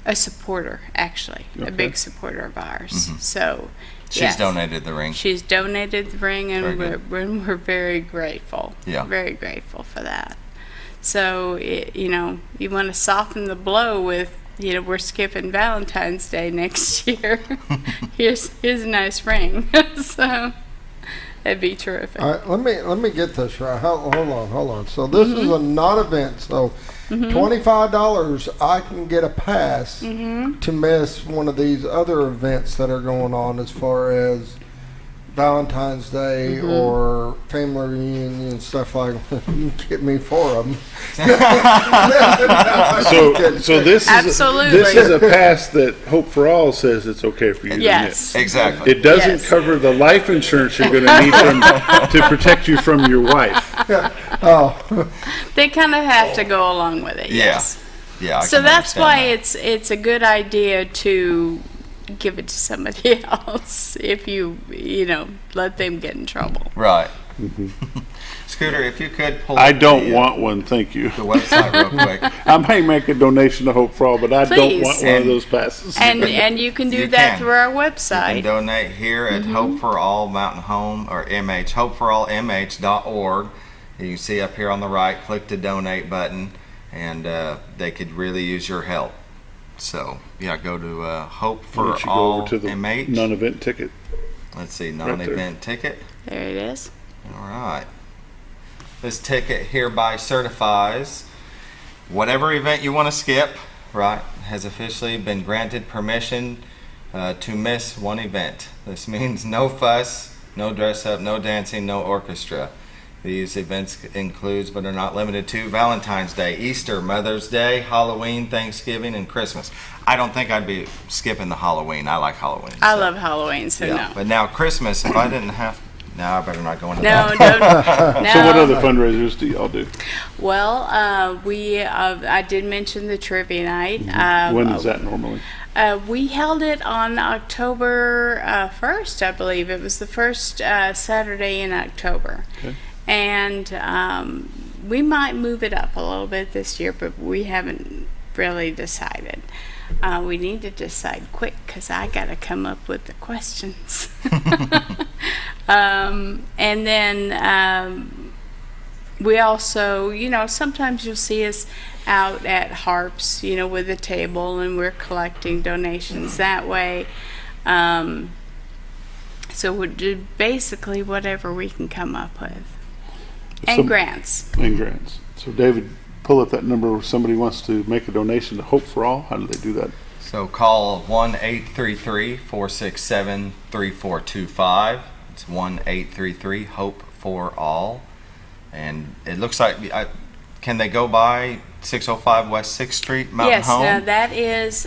a supporter, actually, a big supporter of ours. So she's donated the ring. She's donated the ring, and we're very grateful. Yeah, very grateful for that. So you want to soften the blow with, we're skipping Valentine's Day next year. here's a nice ring. So That'd be terrific. All right, let me get this right. Hold on. So this is a non-event. So $25, I can get a pass to miss one of these other events that are going on, as far as Valentine's Day or family reunion and stuff like that. You can get me 4 of them. So this is a pass that Hope for All says it's okay for you to miss. Exactly. It doesn't cover the life insurance you're going to need to protect you from your wife. They kind of have to go along with it. Yes. Yeah. So that's why it's a good idea to give it to somebody else if you let them get in trouble. Right. Scooter, if you could pull I don't want one, thank you. The website real quick. I might make a donation to Hope for All, but I don't want one of those passes. And you can do that through our website. You can donate here at Hope for All Mountain Home, or MH, hopeforallmh.org. You can see up here on the right, click the donate button, and they could really use your help. So, yeah, go to Hope for All over to the MH. Non-event ticket. Let's see, non-event ticket. There it is. All right. This ticket hereby certifies whatever event you want to skip, right, has officially been granted permission to miss one event. This means no fuss, no dress up, no dancing, no orchestra. These events includes, but are not limited to, Valentine's Day, Easter, Mother's Day, Halloween, Thanksgiving, and Christmas. I don't think I'd be skipping the Halloween. I like Halloween. I love Halloween, so no. But now Christmas, if I didn't have... No, I better not go into that. No. So what other fundraisers do y'all do? Well, I did mention the trivia night. When is that normally? We held it on October 1st, I believe. It was the first Saturday in October. Okay. And we might move it up a little bit this year, but we haven't really decided. We need to decide quick because I got to come up with the questions. And then we also, sometimes you'll see us out at Harps, with a table, and we're collecting donations that way. So we'll do basically whatever we can come up with. And grants. So David, pull up that number if somebody wants to make a donation to Hope for All. How do they do that? So call 1-833-467-3425. It's 1-833-HOPE-FOR-ALL. And it looks like, can they go by 605 West 6th Street, Mountain Home? Yes, that is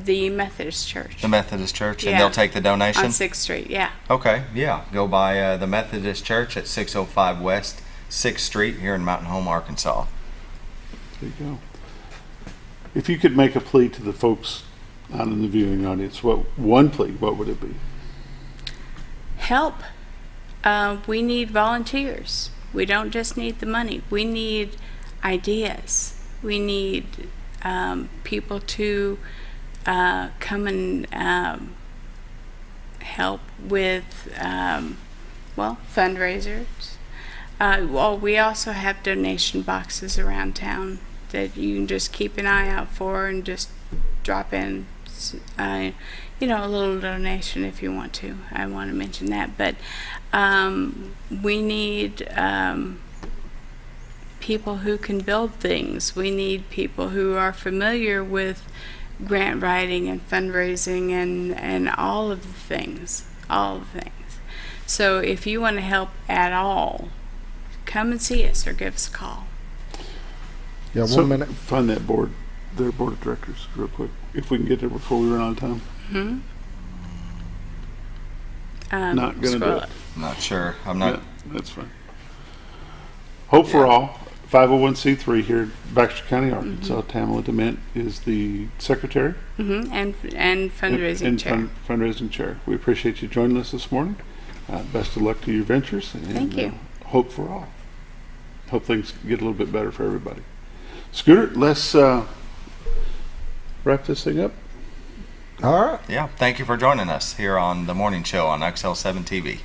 the Methodist Church. The Methodist Church, and they'll take the donation? On 6th Street, yeah. Okay, yeah. Go by the Methodist Church at 605 West 6th Street here in Mountain Home, Arkansas. There you go. If you could make a plea to the folks out in the viewing audience, what would it be? Help. We need volunteers. We don't just need the money. We need ideas. We need people to come and help with, fundraisers. We also have donation boxes around town that you can just keep an eye out for and just drop in, a little donation if you want to. I want to mention that. But we need people who can build things. We need people who are familiar with grant writing and fundraising and all of the things. So if you want to help at all, come and see us or give us a call. Yeah, 1 minute. Find that board of directors real quick, if we can get there before we run out of time. Not gonna do it. Not sure. I'm not. Yeah, that's fine. Hope for All, 501c3 here in Baxter County, Arkansas. Tamala Dement is the secretary. And fundraising chair. Fundraising chair. We appreciate you joining us this morning. Best of luck to your ventures. And, thank you. Hope for all. Hope things get a little bit better for everybody. Scooter, let's wrap this thing up. All right. Yeah, thank you for joining us here on the morning show on XL7-TV.